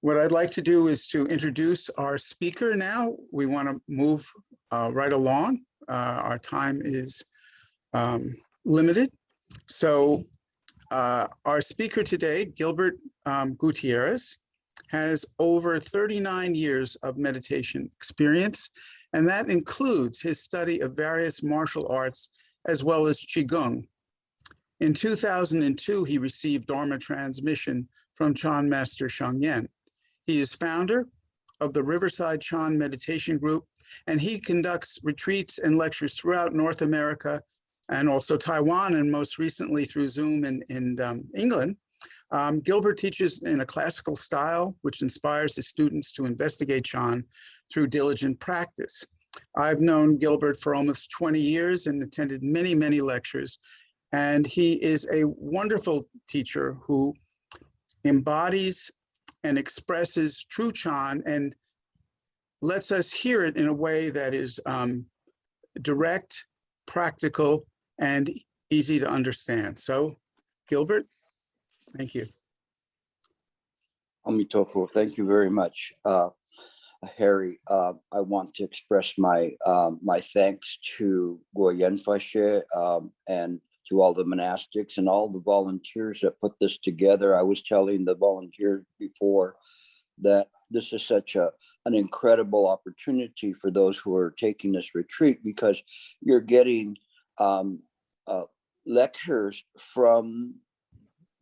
What I'd like to do is to introduce our speaker now. We want to move right along. Our time is limited. So our speaker today, Gilbert Gutierrez, has over 39 years of meditation experience, and that includes his study of various martial arts as well as Qigong. In 2002, he received Dharma transmission from Chan Master Sheng. He is founder of the Riverside Chan Meditation Group, and he conducts retreats and lectures throughout North America and also Taiwan, and most recently through Zoom in England. Gilbert teaches in a classical style, which inspires his students to investigate Chan through diligent practice. I've known Gilbert for almost 20 years and attended many, many lectures, and he is a wonderful teacher who embodies and expresses true Chan and lets us hear it in a way that is direct, practical, and easy to understand. So, Gilbert, thank you. Amitofo, thank you very much, Harry. I want to express my my thanks to Guoyen Fashe and to all the monastics and all the volunteers that put this together. I was telling the volunteers before that this is such an incredible opportunity for those who are taking this retreat, because you're getting lectures from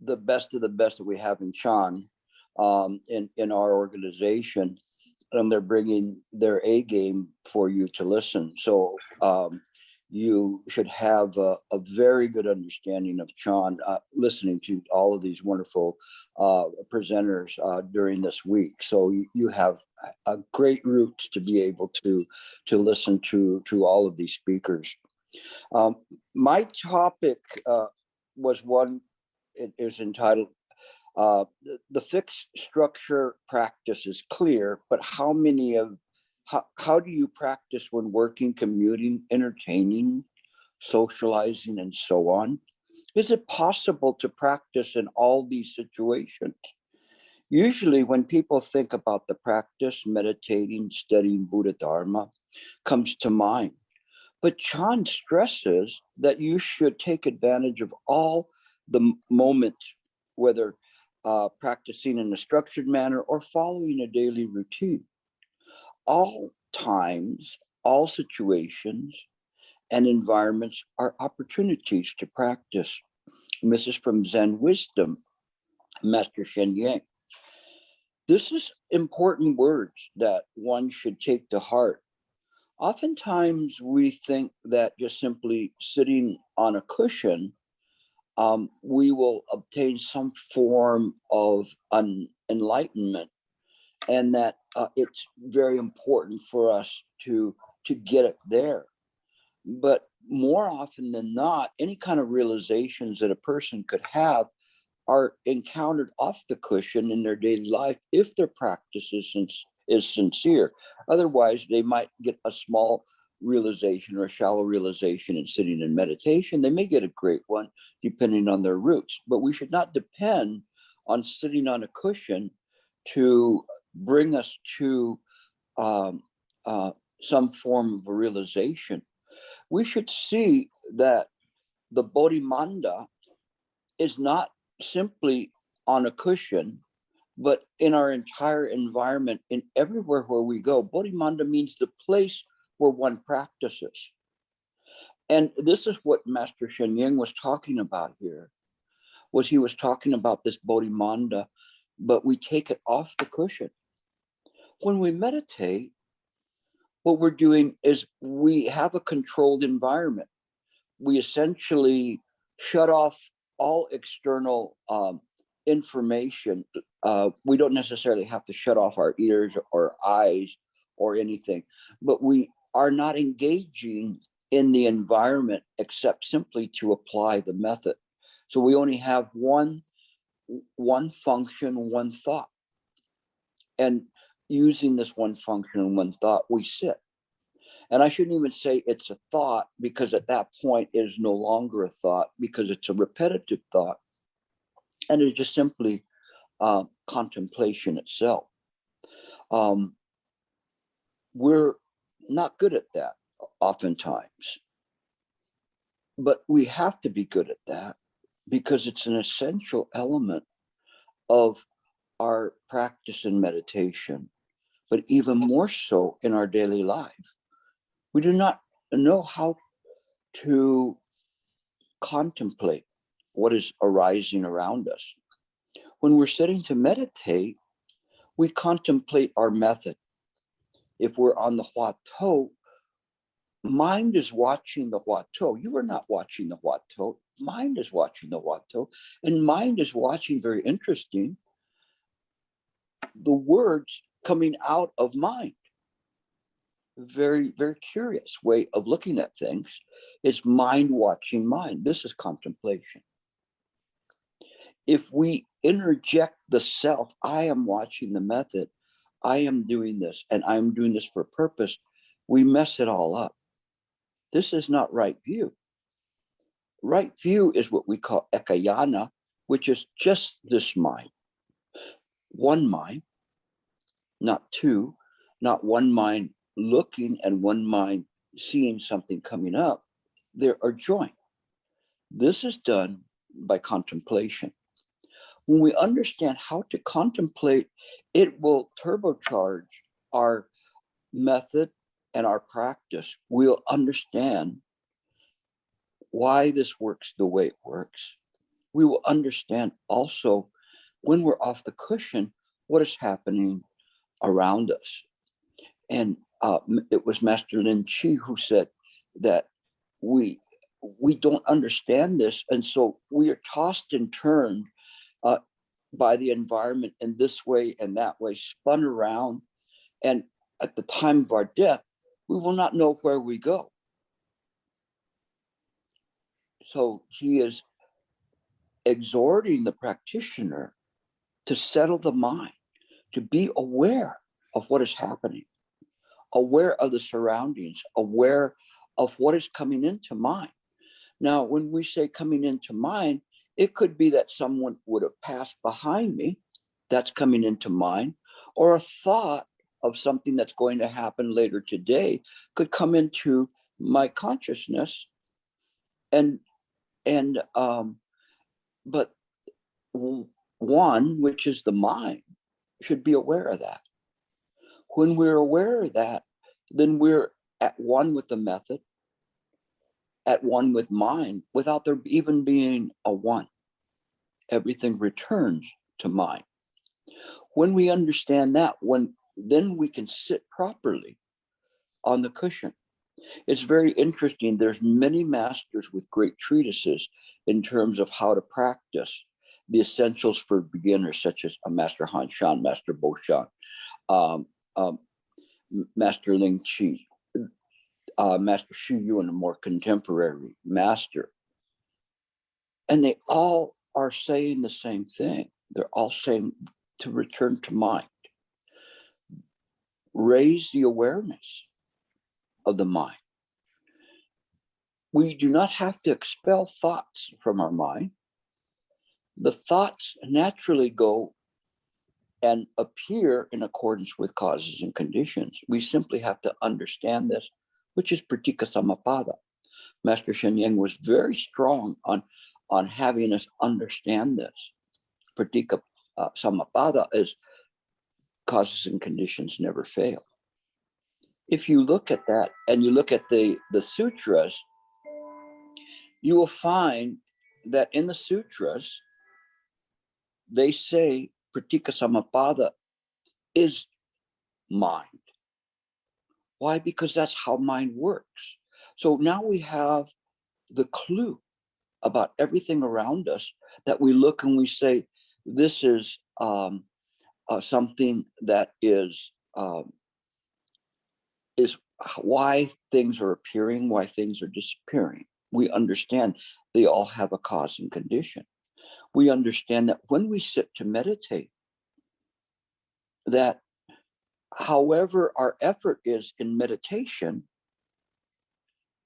the best of the best that we have in Chan in our organization, and they're bringing their A game for you to listen. So you should have a very good understanding of Chan, listening to all of these wonderful presenters during this week. So you have a great route to be able to listen to all of these speakers. My topic was one, it is entitled, the fixed structure practice is clear, but how do you practice when working, commuting, entertaining, socializing, and so on? Is it possible to practice in all these situations? Usually when people think about the practice, meditating, studying Buddha Dharma comes to mind. But Chan stresses that you should take advantage of all the moments, whether practicing in a structured manner or following a daily routine. All times, all situations, and environments are opportunities to practice. And this is from Zen Wisdom, Master Sheng. This is important words that one should take to heart. Oftentimes, we think that just simply sitting on a cushion, we will obtain some form of enlightenment, and that it's very important for us to get it there. But more often than not, any kind of realizations that a person could have are encountered off the cushion in their daily life if their practice is sincere. Otherwise, they might get a small realization or a shallow realization in sitting in meditation. They may get a great one depending on their roots, but we should not depend on sitting on a cushion to bring us to some form of a realization. We should see that the Bodhimanda is not simply on a cushion, but in our entire environment, in everywhere where we go. Bodhimanda means the place where one practices. And this is what Master Sheng was talking about here, was he was talking about this Bodhimanda, but we take it off the cushion. When we meditate, what we're doing is we have a controlled environment. We essentially shut off all external information. We don't necessarily have to shut off our ears or eyes or anything, but we are not engaging in the environment except simply to apply the method. So we only have one function, one thought. And using this one function and one thought, we sit. And I shouldn't even say it's a thought, because at that point it is no longer a thought, because it's a repetitive thought. And it's just simply contemplation itself. We're not good at that oftentimes, but we have to be good at that because it's an essential element of our practice in meditation, but even more so in our daily life. We do not know how to contemplate what is arising around us. When we're sitting to meditate, we contemplate our method. If we're on the Huatou, mind is watching the Huatou. You are not watching the Huatou. Mind is watching the Huatou. And mind is watching, very interesting, the words coming out of mind. Very, very curious way of looking at things. It's mind watching mind. This is contemplation. If we interject the self, I am watching the method, I am doing this, and I'm doing this for a purpose, we mess it all up. This is not right view. Right view is what we call ekayana, which is just this mind. One mind, not two, not one mind looking and one mind seeing something coming up. They are joined. This is done by contemplation. When we understand how to contemplate, it will turbocharge our method and our practice. We'll understand why this works the way it works. We will understand also when we're off the cushion, what is happening around us. And it was Master Lin Chi who said that we don't understand this. And so we are tossed and turned by the environment in this way and that way, spun around. And at the time of our death, we will not know where we go. So he is exhorting the practitioner to settle the mind, to be aware of what is happening, aware of the surroundings, aware of what is coming into mind. Now, when we say coming into mind, it could be that someone would have passed behind me, that's coming into mind, or a thought of something that's going to happen later today could come into my consciousness. But one, which is the mind, should be aware of that. When we're aware of that, then we're at one with the method, at one with mind, without there even being a one. Everything returns to mind. When we understand that, then we can sit properly on the cushion. It's very interesting. There's many masters with great treatises in terms of how to practice the essentials for beginners, such as Master Han Shan, Master Bo Shan, Master Ling Chi, Master Xu Yun, a more contemporary master. And they all are saying the same thing. They're all saying to return to mind. Raise the awareness of the mind. We do not have to expel thoughts from our mind. The thoughts naturally go and appear in accordance with causes and conditions. We simply have to understand this, which is pratika samapada. Master Sheng was very strong on having us understand this. Pratika samapada is causes and conditions never fail. If you look at that and you look at the sutras, you will find that in the sutras, they say pratika samapada is mind. Why? Because that's how mind works. So now we have the clue about everything around us that we look and we say, this is something that is why things are appearing, why things are disappearing. We understand they all have a cause and condition. We understand that when we sit to meditate, that however our effort is in meditation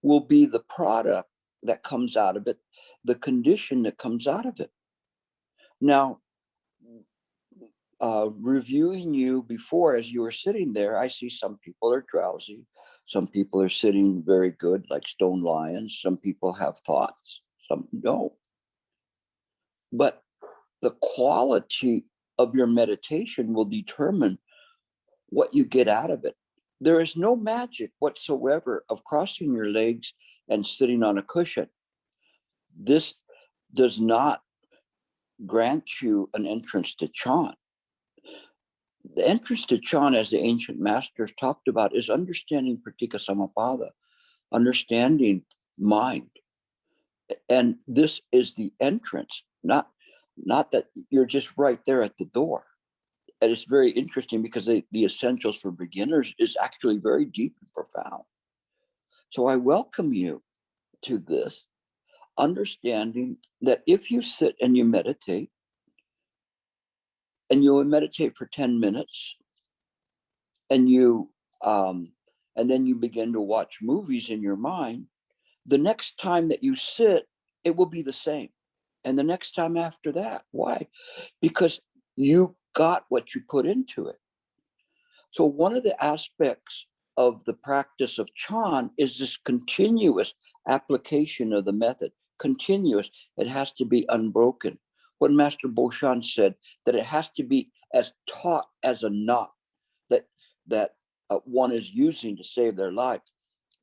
will be the product that comes out of it, the condition that comes out of it. Now, reviewing you before as you were sitting there, I see some people are drowsy. Some people are sitting very good, like stone lions. Some people have thoughts, some don't. But the quality of your meditation will determine what you get out of it. There is no magic whatsoever of crossing your legs and sitting on a cushion. This does not grant you an entrance to Chan. The entrance to Chan, as the ancient masters talked about, is understanding pratika samappada, understanding mind. And this is the entrance, not that you're just right there at the door. And it's very interesting because the essentials for beginners is actually very deep and profound. So I welcome you to this, understanding that if you sit and you meditate, and you meditate for 10 minutes, and then you begin to watch movies in your mind, the next time that you sit, it will be the same. And the next time after that. Why? Because you got what you put into it. So one of the aspects of the practice of Chan is this continuous application of the method. Continuous. It has to be unbroken. What Master Boshan said, that it has to be as taut as a knot that one is using to save their life,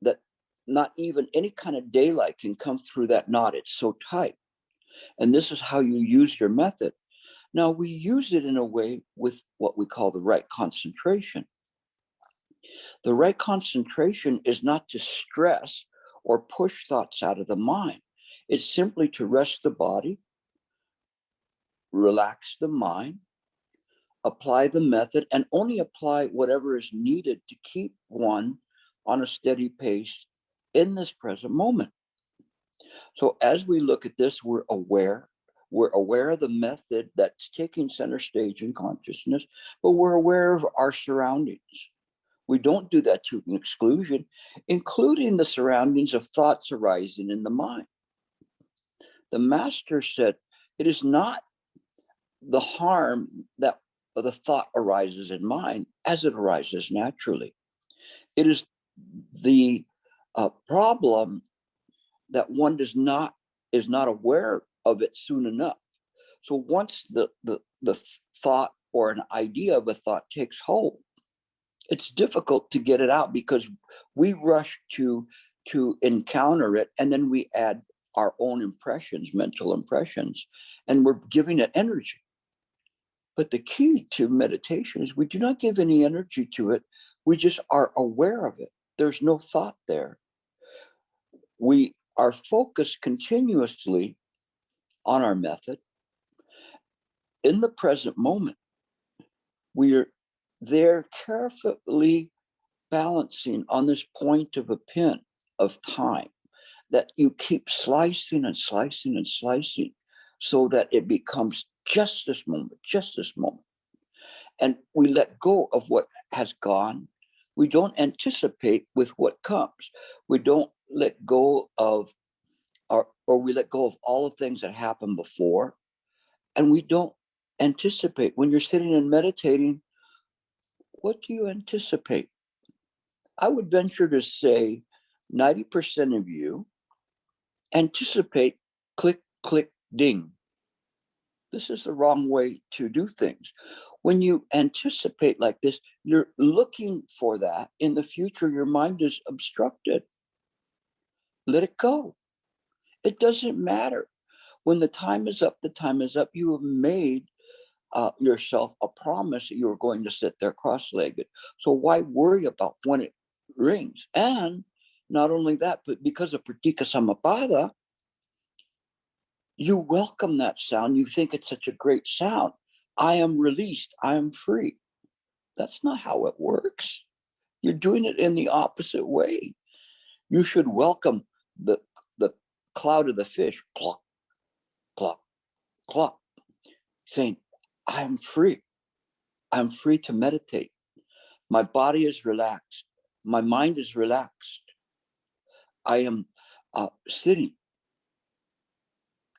that not even any kind of daylight can come through that knot. It's so tight. And this is how you use your method. Now, we use it in a way with what we call the right concentration. The right concentration is not to stress or push thoughts out of the mind. It's simply to rest the body, relax the mind, apply the method, and only apply whatever is needed to keep one on a steady pace in this present moment. So as we look at this, we're aware of the method that's taking center stage in consciousness, but we're aware of our surroundings. We don't do that to an exclusion, including the surroundings of thoughts arising in the mind. The master said, it is not the harm that the thought arises in mind as it arises naturally. It is the problem that one is not aware of it soon enough. So once the thought or an idea of a thought takes hold, it's difficult to get it out because we rush to encounter it, and then we add our own impressions, mental impressions, and we're giving it energy. But the key to meditation is we do not give any energy to it. We just are aware of it. There's no thought there. We are focused continuously on our method. In the present moment, we are there carefully balancing on this point of a pin of time that you keep slicing and slicing and slicing so that it becomes just this moment. And we let go of what has gone. We don't anticipate with what comes. We don't let go of, or we let go of all the things that happened before. And we don't anticipate. When you're sitting and meditating, what do you anticipate? I would venture to say 90% of you anticipate click, click, ding. This is the wrong way to do things. When you anticipate like this, you're looking for that. In the future, your mind is obstructed. Let it go. It doesn't matter. When the time is up, the time is up. You have made yourself a promise that you were going to sit there cross-legged. So why worry about when it rings? And not only that, but because of pratika samappada, you welcome that sound. You think it's such a great sound. I am released. I am free. That's not how it works. You're doing it in the opposite way. You should welcome the cloud of the fish, clop, clop, clop, saying, I am free. I'm free to meditate. My body is relaxed. My mind is relaxed. I am sitting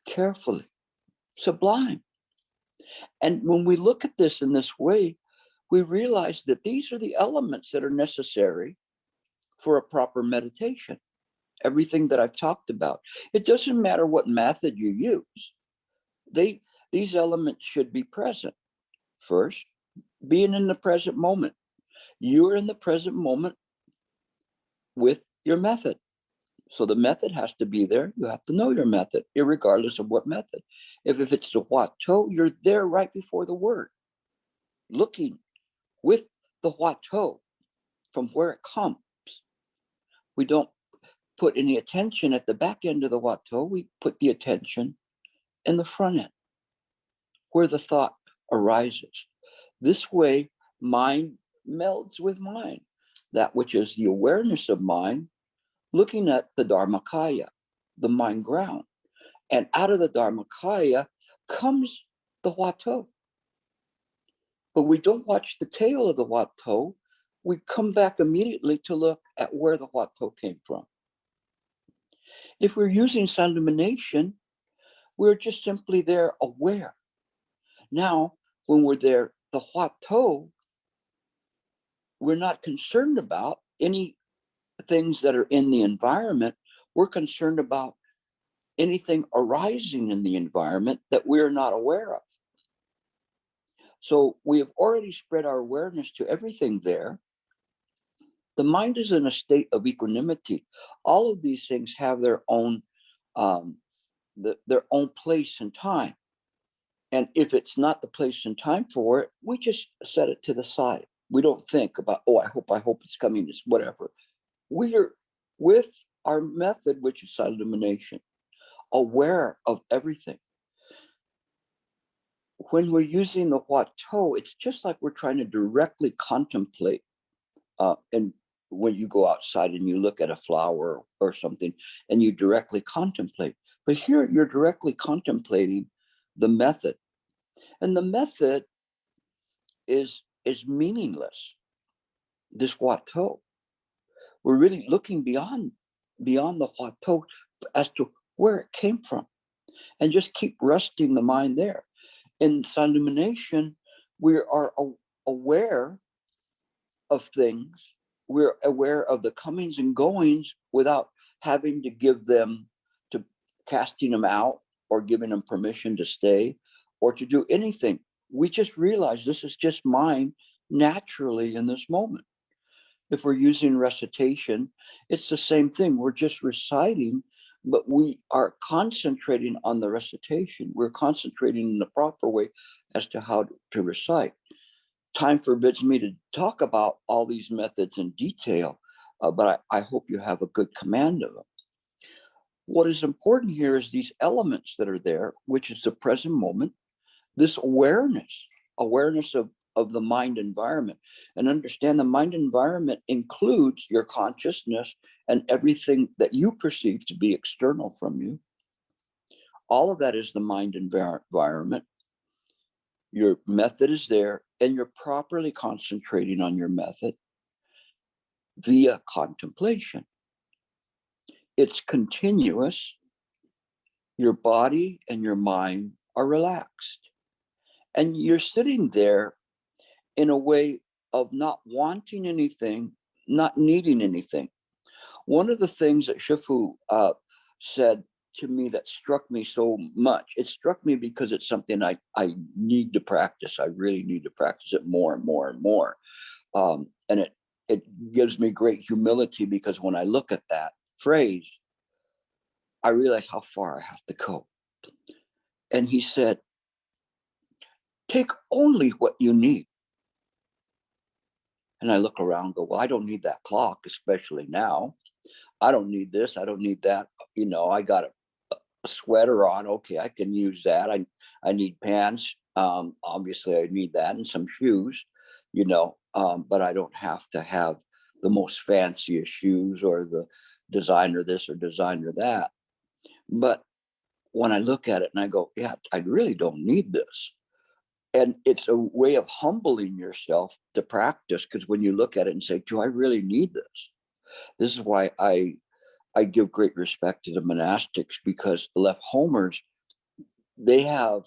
carefully, sublime. And when we look at this in this way, we realize that these are the elements that are necessary for a proper meditation. Everything that I've talked about. It doesn't matter what method you use. These elements should be present. First, being in the present moment. You are in the present moment with your method. So the method has to be there. You have to know your method, irregardless of what method. If it's the Huatou, you're there right before the word, looking with the Huatou from where it comes. We don't put any attention at the back end of the Huatou. We put the attention in the front end, where the thought arises. This way, mind melds with mind, that which is the awareness of mind, looking at the Dharmakaya, the mind ground. And out of the Dharmakaya comes the Huatou. But we don't watch the tail of the Huatou. We come back immediately to look at where the Huatou came from. If we're using sound illumination, we're just simply there aware. Now, when we're there, the Huatou, we're not concerned about any things that are in the environment. We're concerned about anything arising in the environment that we're not aware of. So we have already spread our awareness to everything there. The mind is in a state of equanimity. All of these things have their own place and time. And if it's not the place and time for it, we just set it to the side. We don't think about, oh, I hope it's coming, it's whatever. We are with our method, which is silent illumination, aware of everything. When we're using the Huatou, it's just like we're trying to directly contemplate. And when you go outside and you look at a flower or something and you directly contemplate. But here you're directly contemplating the method. And the method is meaningless. This Huatou. We're really looking beyond the Huatou as to where it came from. And just keep resting the mind there. In silent illumination, we are aware of things. We're aware of the comings and goings without having to give them, to casting them out or giving them permission to stay or to do anything. We just realize this is just mine naturally in this moment. If we're using recitation, it's the same thing. We're just reciting, but we are concentrating on the recitation. We're concentrating in the proper way as to how to recite. Time forbids me to talk about all these methods in detail, but I hope you have a good command of them. What is important here is these elements that are there, which is the present moment, this awareness of the mind environment. And understand the mind environment includes your consciousness and everything that you perceive to be external from you. All of that is the mind environment. Your method is there, and you're properly concentrating on your method via contemplation. It's continuous. Your body and your mind are relaxed. And you're sitting there in a way of not wanting anything, not needing anything. One of the things that Shifu said to me that struck me so much, it struck me because it's something I need to practice. I really need to practice it more and more and more. And it gives me great humility, because when I look at that phrase, I realize how far I have to go. And he said, take only what you need. And I look around and go, well, I don't need that clock, especially now. I don't need this. I don't need that. You know, I got a sweater on. Okay, I can use that. I need pants. Obviously, I need that, and some shoes, you know, but I don't have to have the most fanciest shoes or the designer this or designer that. But when I look at it and I go, yeah, I really don't need this. And it's a way of humbling yourself to practice, because when you look at it and say, do I really need this? This is why I give great respect to the monastics, because the left homers, they have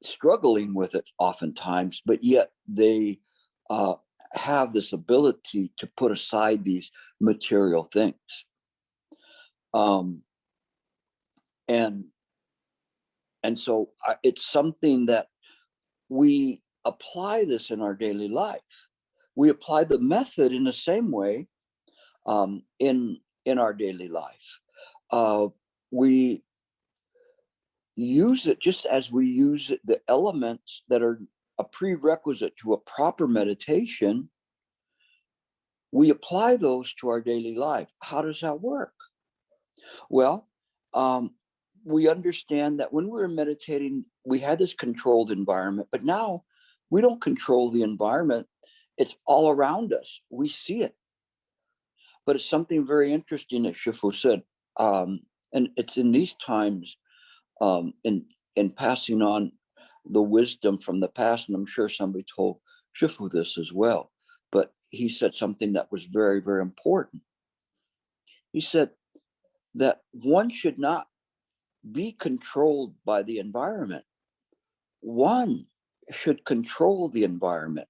struggling with it oftentimes, but yet they have this ability to put aside these material things. And so it's something that we apply this in our daily life. We apply the method in the same way in our daily life. We use it just as we use the elements that are a prerequisite to a proper meditation. We apply those to our daily life. How does that work? Well, we understand that when we're meditating, we had this controlled environment, but now we don't control the environment. It's all around us. We see it. But it's something very interesting that Shifu said, and it's in these times, in passing on the wisdom from the past, and I'm sure somebody told Shifu this as well, but he said something that was very, very important. He said that one should not be controlled by the environment. One should control the environment.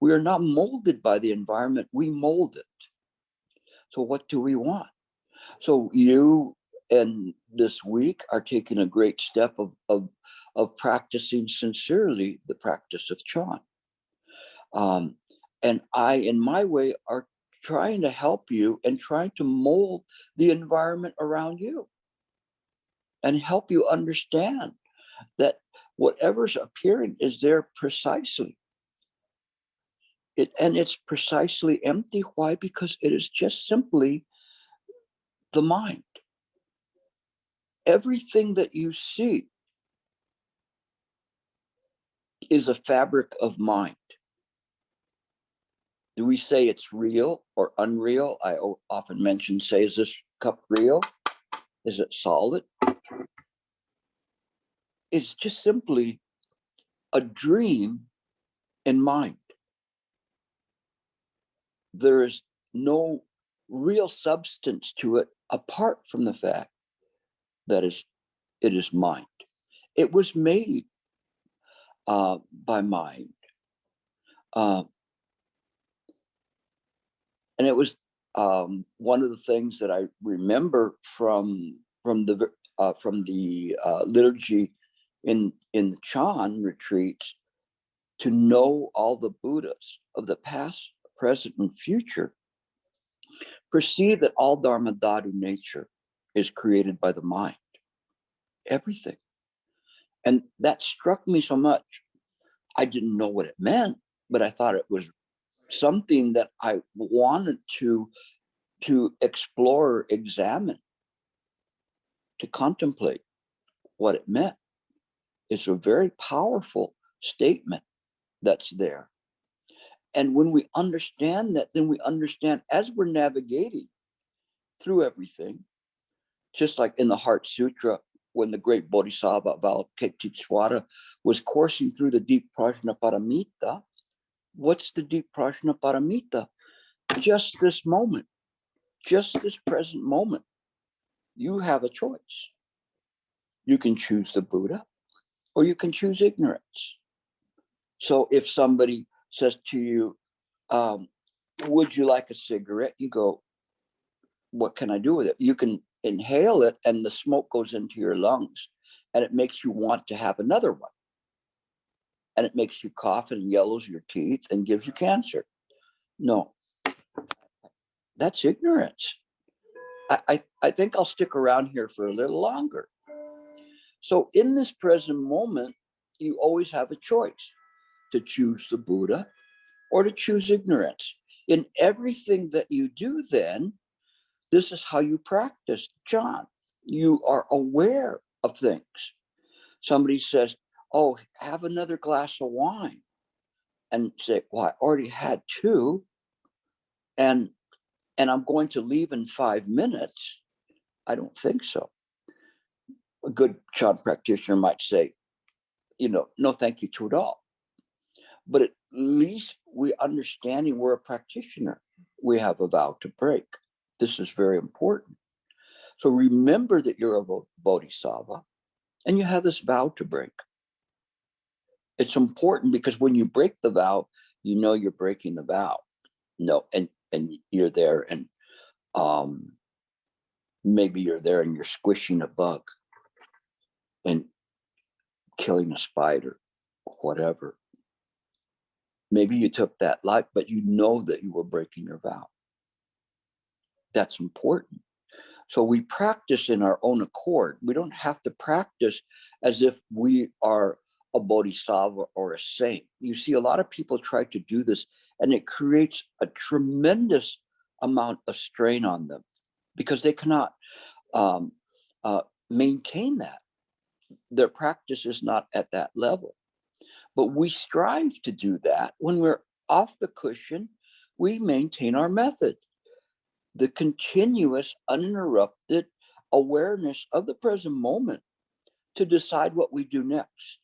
We are not molded by the environment, we mold it. So what do we want? So you and this week are taking a great step of practicing sincerely the practice of Chan. And I, in my way, are trying to help you and trying to mold the environment around you and help you understand that whatever's appearing is there precisely. And it's precisely empty. Why? Because it is just simply the mind. Everything that you see is a fabric of mind. Do we say it's real or unreal? I often mention, say, is this cup real? Is it solid? It's just simply a dream in mind. There is no real substance to it apart from the fact that it is mind. It was made by mind. And it was one of the things that I remember from the liturgy in the Chan retreats, to know all the Buddhas of the past, present, and future, perceive that all Dharma Dhatu nature is created by the mind. Everything. And that struck me so much. I didn't know what it meant, but I thought it was something that I wanted to explore, examine, to contemplate what it meant. It's a very powerful statement that's there. And when we understand that, then we understand as we're navigating through everything, just like in the Heart Sutra, when the great Bodhisattva Avalokiteshvara was coursing through the deep Prajnaparamita. What's the deep Prajnaparamita? Just this moment, just this present moment. You have a choice. You can choose the Buddha, or you can choose ignorance. So if somebody says to you, would you like a cigarette? You go, what can I do with it? You can inhale it and the smoke goes into your lungs and it makes you want to have another one. And it makes you cough and yellows your teeth and gives you cancer. No, that's ignorance. I think I'll stick around here for a little longer. So in this present moment, you always have a choice to choose the Buddha or to choose ignorance. In everything that you do then, this is how you practice, John. You are aware of things. Somebody says, oh, have another glass of wine. And say, well, I already had two. And I'm going to leave in 5 minutes. I don't think so. A good Chan practitioner might say, no, thank you to it all. But at least we understanding we're a practitioner. We have a vow to break. This is very important. So remember that you're a bodhisattva and you have this vow to break. It's important because when you break the vow, you know you're breaking the vow. No, and you're there, and maybe you're there and you're squishing a bug and killing a spider, whatever. Maybe you took that life, but you know that you were breaking your vow. That's important. So we practice in our own accord. We don't have to practice as if we are a bodhisattva or a saint. You see, a lot of people try to do this, and it creates a tremendous amount of strain on them because they cannot maintain that. Their practice is not at that level. But we strive to do that. When we're off the cushion, we maintain our method. The continuous, uninterrupted awareness of the present moment to decide what we do next,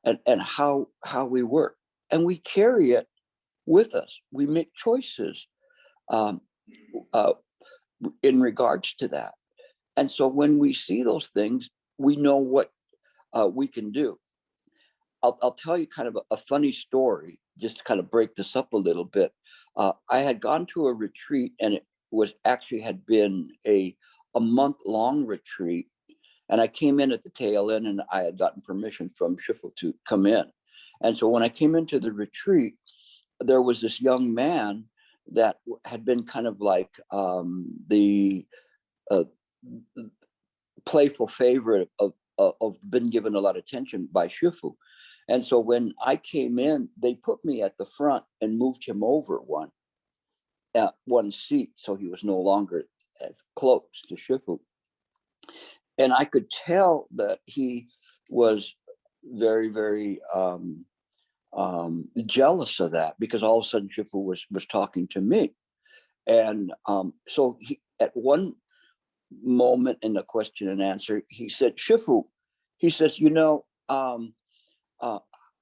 and how we work. And we carry it with us. We make choices in regards to that. And so when we see those things, we know what we can do. I'll tell you kind of a funny story, just to kind of break this up a little bit. I had gone to a retreat, and it was actually had been a month-long retreat. And I came in at the tail end, and I had gotten permission from Shifu to come in. And so when I came into the retreat, there was this young man that had been kind of like the playful favorite of been given a lot of attention by Shifu. And so when I came in, they put me at the front and moved him over one seat, so he was no longer as close to Shifu. And I could tell that he was very, very jealous of that, because all of a sudden Shifu was talking to me. And so he, at one moment in the question and answer, he said, Shifu, he says,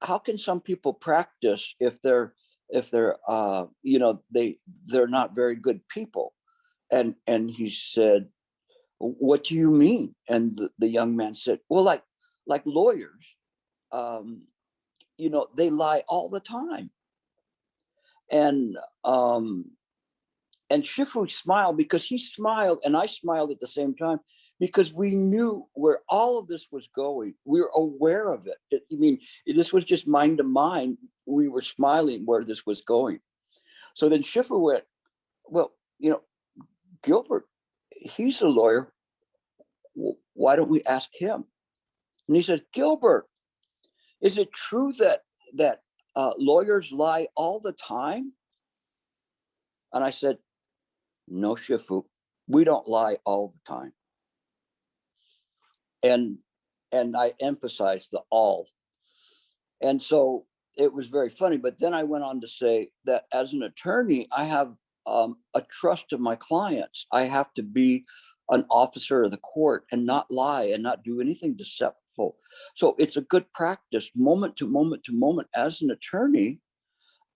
how can some people practice if they're they're not very good people? And he said, what do you mean? And the young man said, well, like lawyers, they lie all the time. And Shifu smiled, because he smiled and I smiled at the same time, because we knew where all of this was going. We were aware of it. This was just mind to mind. We were smiling where this was going. So then Shifu went, well, Gilbert, he's a lawyer. Why don't we ask him? And he said, Gilbert, is it true that lawyers lie all the time? And I said, no, Shifu, we don't lie all the time. And I emphasized the all. And so it was very funny. But then I went on to say that as an attorney, I have a trust of my clients. I have to be an officer of the court and not lie and not do anything deceptive. So it's a good practice, moment to moment to moment. As an attorney,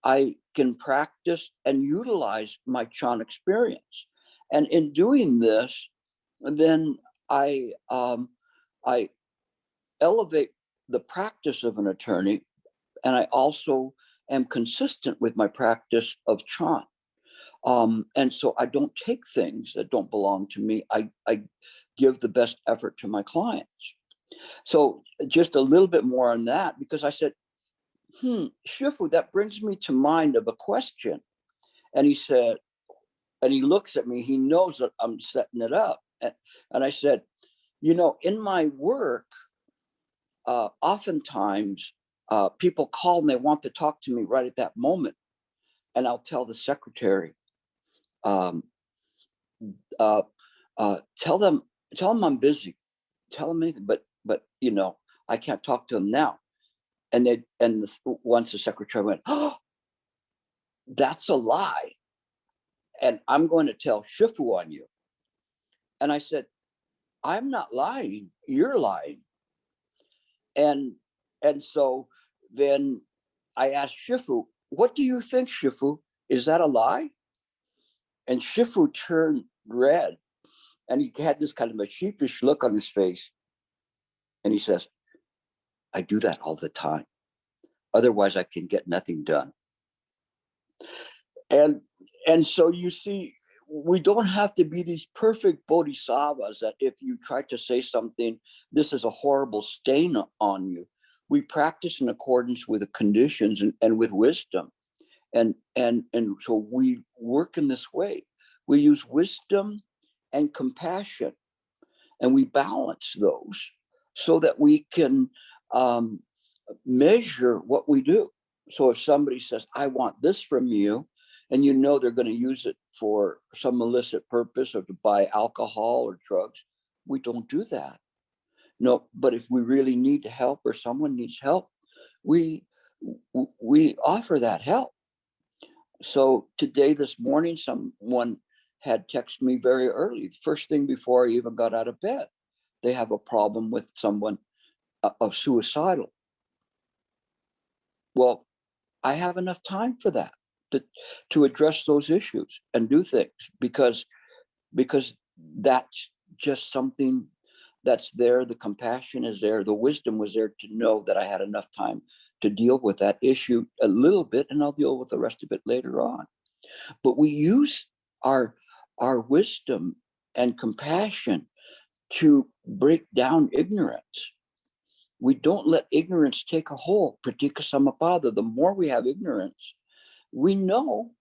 I can practice and utilize my Chan experience. And in doing this, then I elevate the practice of an attorney, and I also am consistent with my practice of Chan. And so I don't take things that don't belong to me. I give the best effort to my clients. So just a little bit more on that, because I said, Shifu, that brings me to mind of a question. And he said, and he looks at me, he knows that I'm setting it up. And I said, in my work, oftentimes people call and they want to talk to me right at that moment. And I'll tell the secretary, tell them I'm busy, tell them anything, but I can't talk to them now. And once the secretary went, oh, that's a lie, and I'm going to tell Shifu on you. And I said, I'm not lying, you're lying. And so then I asked Shifu, what do you think, Shifu? Is that a lie? And Shifu turned red, and he had this kind of a sheepish look on his face. And he says, I do that all the time. Otherwise, I can get nothing done. And so you see, we don't have to be these perfect bodhisattvas that if you try to say something, this is a horrible stain on you. We practice in accordance with the conditions and with wisdom. And so we work in this way. We use wisdom and compassion, and we balance those so that we can measure what we do. So if somebody says, I want this from you, and you know they're going to use it for some illicit purpose or to buy alcohol or drugs, we don't do that. No, but if we really need help or someone needs help, we offer that help. So today, this morning, someone had texted me very early, the first thing before I even got out of bed. They have a problem with someone of suicidal. Well, I have enough time for that to address those issues and do things because that's just something that's there. The compassion is there. The wisdom was there to know that I had enough time to deal with that issue a little bit, and I'll deal with the rest of it later on. But we use our wisdom and compassion to break down ignorance. We don't let ignorance take a hold. Pratika Samapada. The more we have ignorance, we know,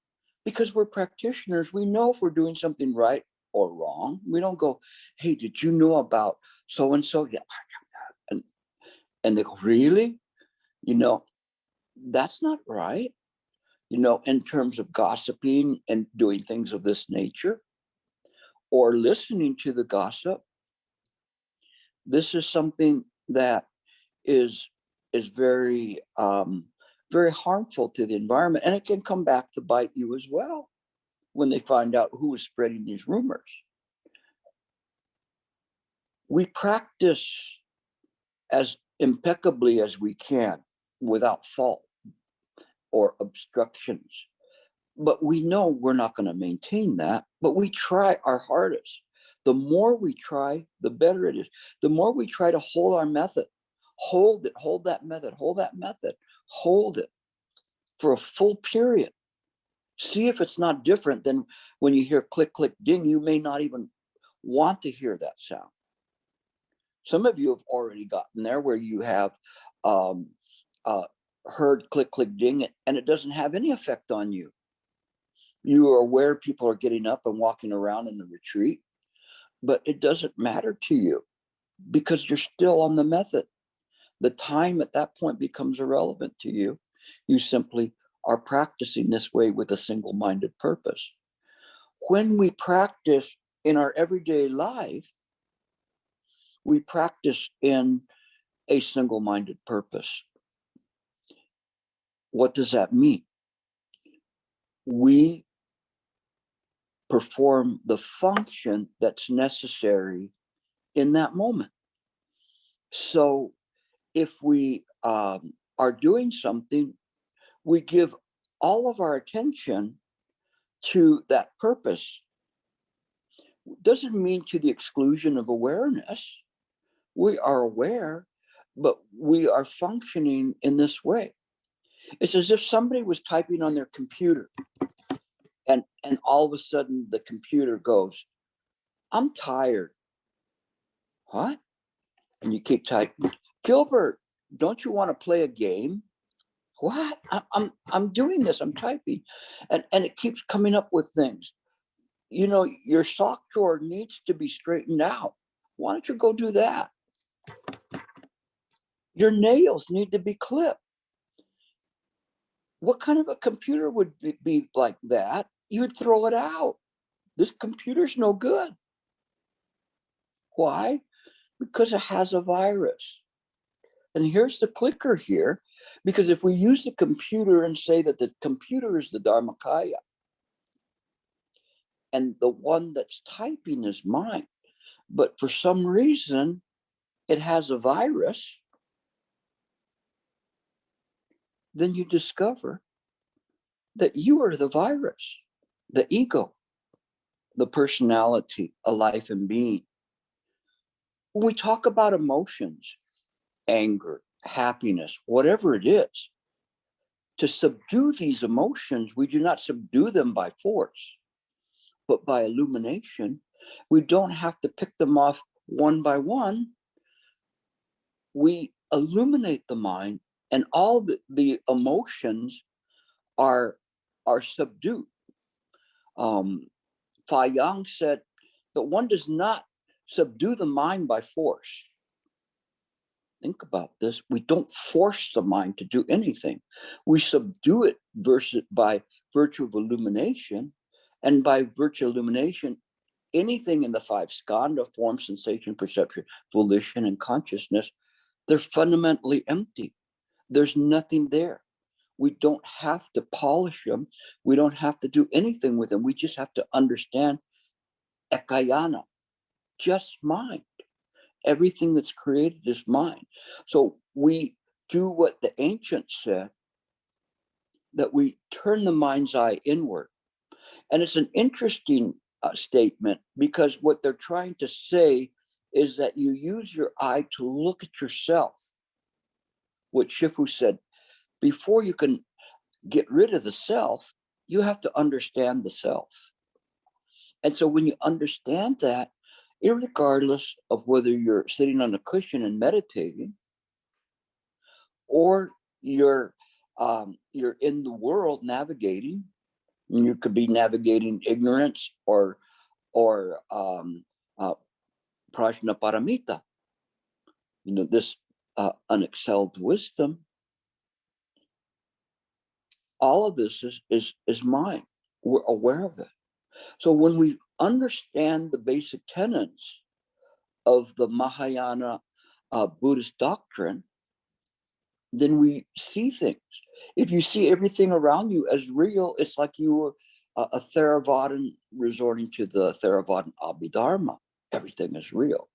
because we're practitioners, we know if we're doing something right or wrong. We don't go, hey, did you know about so-and-so? Yeah. And they go, really? You know, that's not right. You know, in terms of gossiping and doing things of this nature, or listening to the gossip, this is something that is very, very harmful to the environment, and it can come back to bite you as well when they find out who is spreading these rumors. We practice as impeccably as we can without fault or obstructions. But we know we're not going to maintain that, but we try our hardest. The more we try, the better it is. The more we try to hold our method, hold it, hold that method, hold that method, hold it for a full period. See if it's not different than when you hear click, click, ding, you may not even want to hear that sound. Some of you have already gotten there where you have heard click, click, ding, and it doesn't have any effect on you. You are aware people are getting up and walking around in the retreat, but it doesn't matter to you because you're still on the method. The time at that point becomes irrelevant to you. You simply are practicing this way with a single-minded purpose. When we practice in our everyday life, we practice in a single-minded purpose. What does that mean? We perform the function that's necessary in that moment. So if we are doing something, we give all of our attention to that purpose. Doesn't mean to the exclusion of awareness. We are aware, but we are functioning in this way. It's as if somebody was typing on their computer and all of a sudden the computer goes, I'm tired. What? And you keep typing, Gilbert, don't you want to play a game? What? I'm doing this, I'm typing. And it keeps coming up with things. You know, your sock drawer needs to be straightened out. Why don't you go do that? Your nails need to be clipped. What kind of a computer would be like that? You'd throw it out. This computer's no good. Why? Because it has a virus. And here's the clicker here, because if we use the computer and say that the computer is the Dharmakaya, and the one that's typing is mine, but for some reason it has a virus, then you discover that you are the virus, the ego, the personality, a life and being. When we talk about emotions, anger, happiness, whatever it is. To subdue these emotions, we do not subdue them by force, but by illumination. We don't have to pick them off one by one. We illuminate the mind, and all the emotions are subdued. Fa Yang said that one does not subdue the mind by force. Think about this. We don't force the mind to do anything. We subdue it by virtue of illumination. And by virtue of illumination, anything in the five skandha, form, sensation, perception, volition, and consciousness, they're fundamentally empty. There's nothing there. We don't have to polish them. We don't have to do anything with them. We just have to understand ekayana, just mind. Everything that's created is mind. So we do what the ancients said, that we turn the mind's eye inward. And it's an interesting statement, because what they're trying to say is that you use your eye to look at yourself. What Shifu said, before you can get rid of the self, you have to understand the self. And so when you understand that, irregardless of whether you're sitting on a cushion and meditating, or you're in the world navigating, and you could be navigating ignorance or prajna paramita, this unexcelled wisdom. All of this is mine. We're aware of it. So when we understand the basic tenets of the Mahayana Buddhist doctrine, then we see things. If you see everything around you as real, it's like you were a Theravadan resorting to the Theravadan Abhidharma. Everything is real.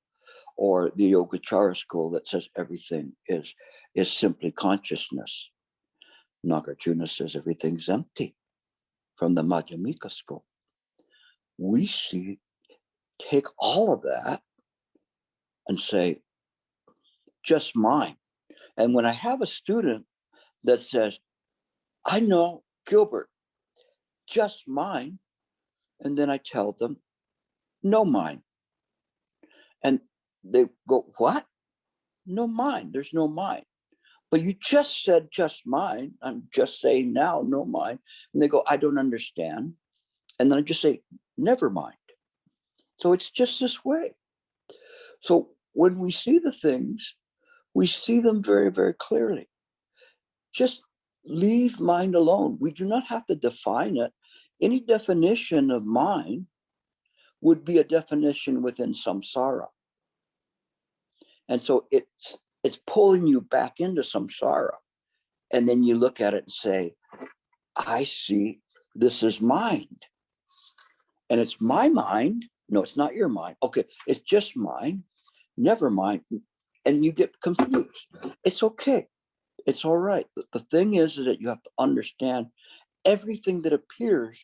Or the Yogacara school that says everything is simply consciousness. Nagarjuna says everything's empty, from the Madhyamika school. We take all of that and say, just mine. And when I have a student that says, I know, Gilbert, just mine, and then I tell them, no mine. And they go, what? No mine, there's no mine. But you just said just mine. I'm just saying now, no mine. And they go, I don't understand. And then I just say, never mind. So it's just this way. So when we see the things, we see them very, very clearly. Just leave mind alone. We do not have to define it. Any definition of mind would be a definition within samsara. And so it's pulling you back into samsara. And then you look at it and say, I see this is mind. And it's my mind. No, it's not your mind. Okay, it's just mine. Never mind. And you get confused. It's okay. It's all right. The thing is that you have to understand everything that appears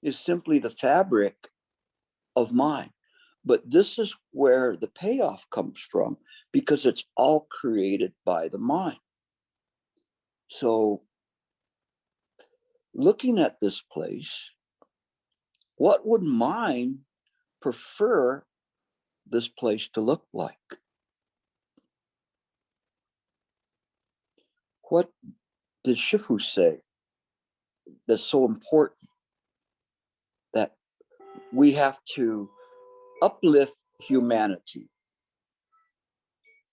is simply the fabric of mind. But this is where the payoff comes from, because it's all created by the mind. So looking at this place, what would mind prefer this place to look like? What did Shifu say that's so important? That we have to uplift humanity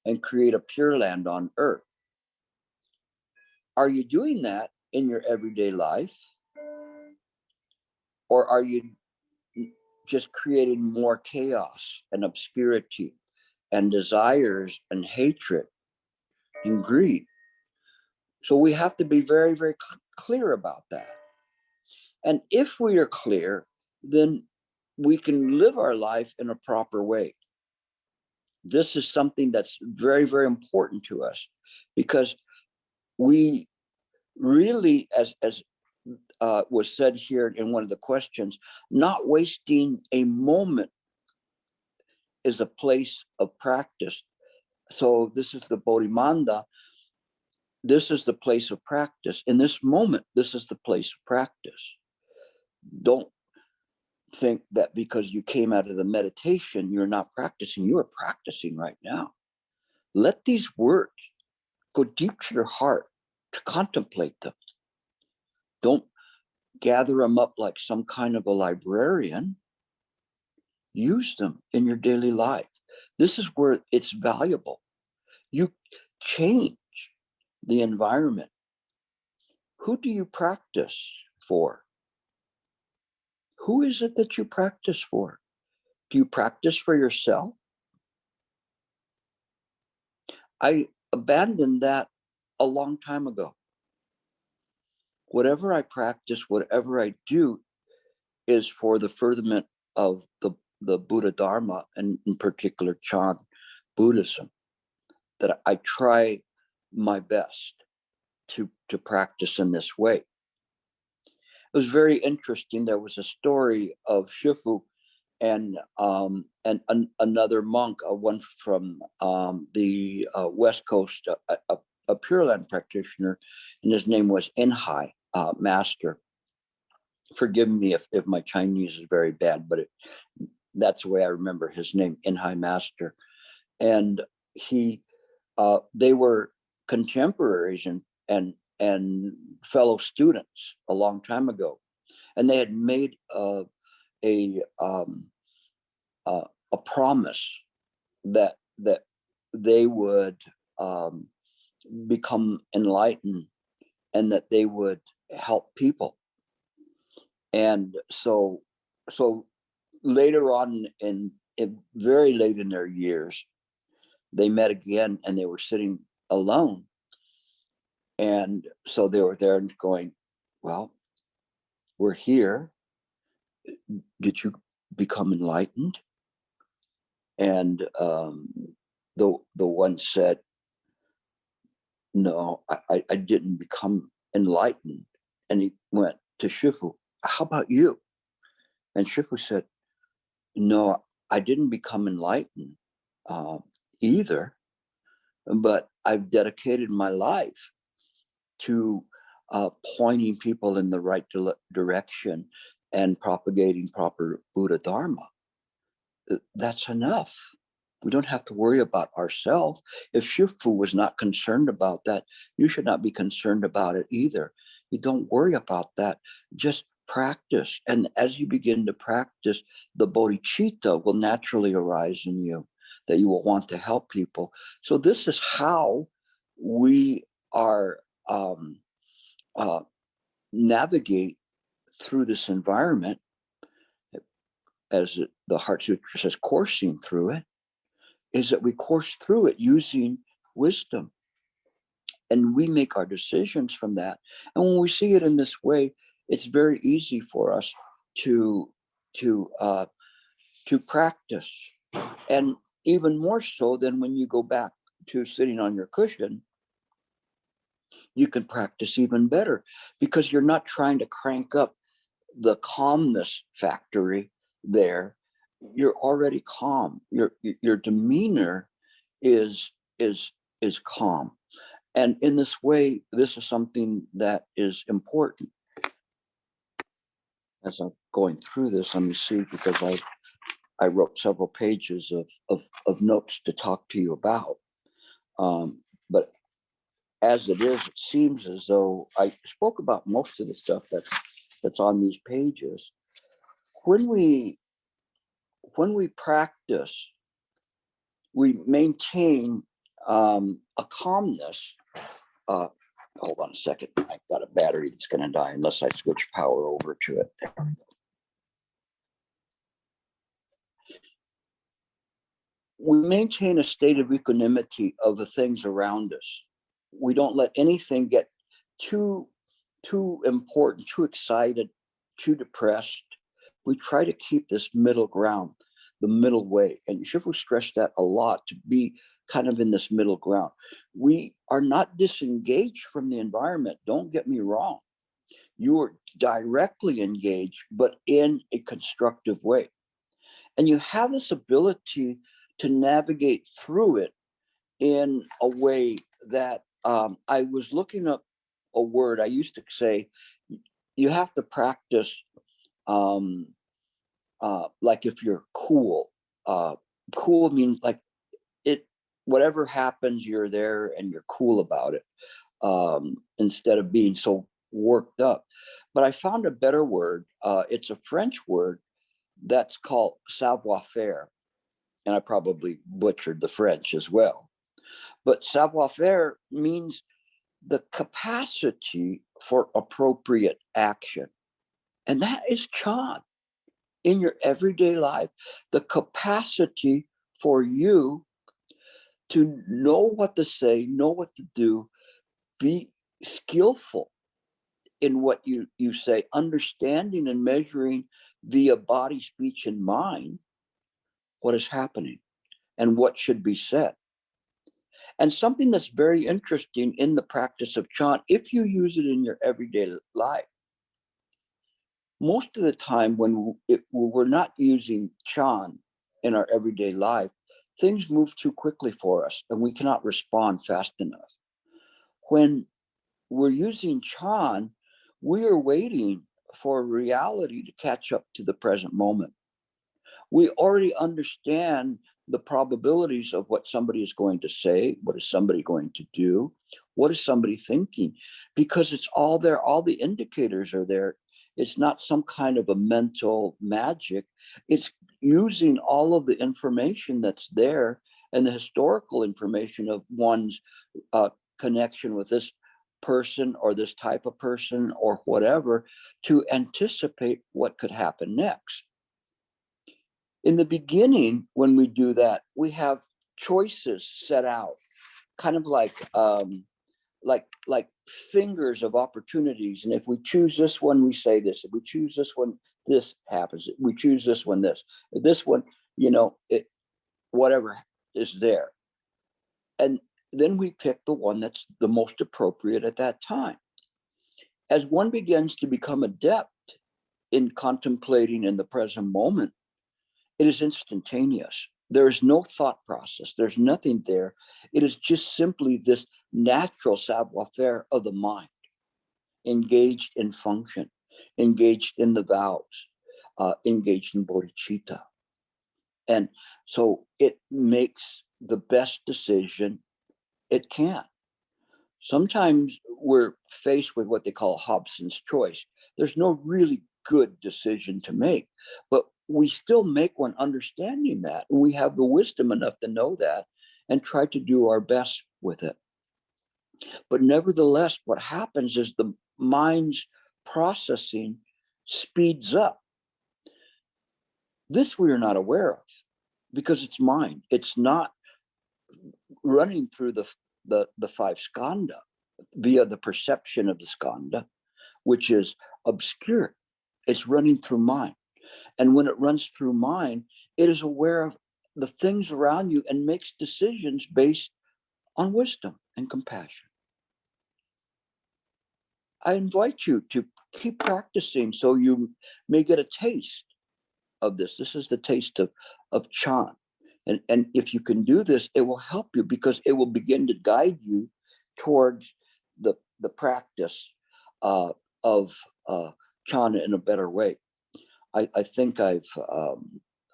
and create a pure land on earth. Are you doing that in your everyday life? Or are you just creating more chaos and obscurity and desires and hatred and greed? So we have to be very, very clear about that. And if we are clear, then we can live our life in a proper way. This is something that's very, very important to us, because we really, as was said here in one of the questions, not wasting a moment is a place of practice. So this is the Bodhimanda, this is the place of practice. In this moment, this is the place of practice. Don't think that because you came out of the meditation, you're not practicing. You are practicing right now. Let these words go deep to your heart to contemplate them. Don't gather them up like some kind of a librarian. Use them in your daily life. This is where it's valuable. You change the environment. Who do you practice for? Who is it that you practice for? Do you practice for yourself? I abandoned that a long time ago. Whatever I practice, whatever I do is for the furtherment of the Buddha Dharma, and in particular Chan Buddhism, that I try my best to practice in this way. It was very interesting. There was a story of Shifu and another monk, one from the West Coast, a Pure Land practitioner, and his name was Enhai Master. Forgive me if my Chinese is very bad, but that's the way I remember his name, Enhai Master. And they were contemporaries and fellow students a long time ago, and they had made a promise that they would become enlightened and that they would help people. And so later on, in very late in their years, they met again, and they were sitting alone. And so they were there and going, well, we're here. Did you become enlightened? And the one said, no, I didn't become enlightened. And he went to Shifu, how about you? And Shifu said, no, I didn't become enlightened either, but I've dedicated my life to pointing people in the right direction and propagating proper Buddha Dharma. That's enough. We don't have to worry about ourselves. If Shifu was not concerned about that, you should not be concerned about it either. You don't worry about that. Just practice. And as you begin to practice, the bodhicitta will naturally arise in you, that you will want to help people. So this is how we are navigate through this environment, as the Heart Sutra says, coursing through it, is that we course through it using wisdom. And we make our decisions from that. And when we see it in this way, it's very easy for us to practice. And even more so than when you go back to sitting on your cushion, you can practice even better, because you're not trying to crank up the calmness factory there. You're already calm. Your demeanor is calm. And in this way, this is something that is important. As I'm going through this, let me see, because I wrote several pages of notes to talk to you about. But as it is, it seems as though I spoke about most of the stuff that's on these pages. When we practice, we maintain a calmness. Hold on a second. I've got a battery that's going to die unless I switch power over to it. There we go. We maintain a state of equanimity of the things around us. We don't let anything get too important, too excited, too depressed. We try to keep this middle ground, the middle way. And Shifu stressed that a lot, to be kind of in this middle ground. We are not disengaged from the environment. Don't get me wrong. You are directly engaged, but in a constructive way. And you have this ability to navigate through it in a way that I was looking up a word. I used to say, you have to practice, like if you're cool. Cool means like whatever happens, you're there and you're cool about it, instead of being so worked up. But I found a better word. It's a French word that's called savoir-faire. And I probably butchered the French as well. But savoir-faire means the capacity for appropriate action. And that is Chan in your everyday life, the capacity for you to know what to say, know what to do, be skillful in what you say, understanding and measuring via body, speech, and mind what is happening and what should be said. And something that's very interesting in the practice of Chan, if you use it in your everyday life, most of the time when we're not using Chan in our everyday life, things move too quickly for us and we cannot respond fast enough. When we're using Chan, we are waiting for reality to catch up to the present moment. We already understand the probabilities of what somebody is going to say, what is somebody going to do, what is somebody thinking, because it's all there, all the indicators are there. It's not some kind of a mental magic. It's using all of the information that's there and the historical information of one's connection with this person or this type of person or whatever to anticipate what could happen next. In the beginning, when we do that, we have choices set out, kind of like fingers of opportunities. And if we choose this one, we say this. If we choose this one, this happens. If we choose this one, this one, whatever is there. And then we pick the one that's the most appropriate at that time. As one begins to become adept in contemplating in the present moment, it is instantaneous. There is no thought process. There's nothing there. It is just simply this natural savoir-faire of the mind, engaged in function, engaged in the vows, engaged in bodhicitta. And so it makes the best decision it can. Sometimes we're faced with what they call Hobson's choice. There's no really good decision to make, but we still make one understanding that. We have the wisdom enough to know that and try to do our best with it. But nevertheless, what happens is the mind's processing speeds up. This we are not aware of because it's mind. It's not running through the five skandha via the perception of the skandha, which is obscure. It's running through mind. And when it runs through mind, it is aware of the things around you and makes decisions based on wisdom and compassion. I invite you to keep practicing so you may get a taste of this. This is the taste of Chan. And if you can do this, it will help you because it will begin to guide you towards the practice of Chan in a better way. I think I'm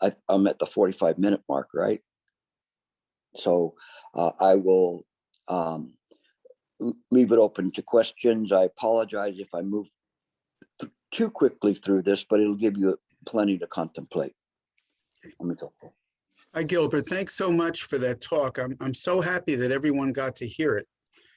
at the 45-minute mark, right? So I will leave it open to questions. I apologize if I move too quickly through this, but it'll give you plenty to contemplate. Hi, Gilbert. Thanks so much for that talk. I'm so happy that everyone got to hear it.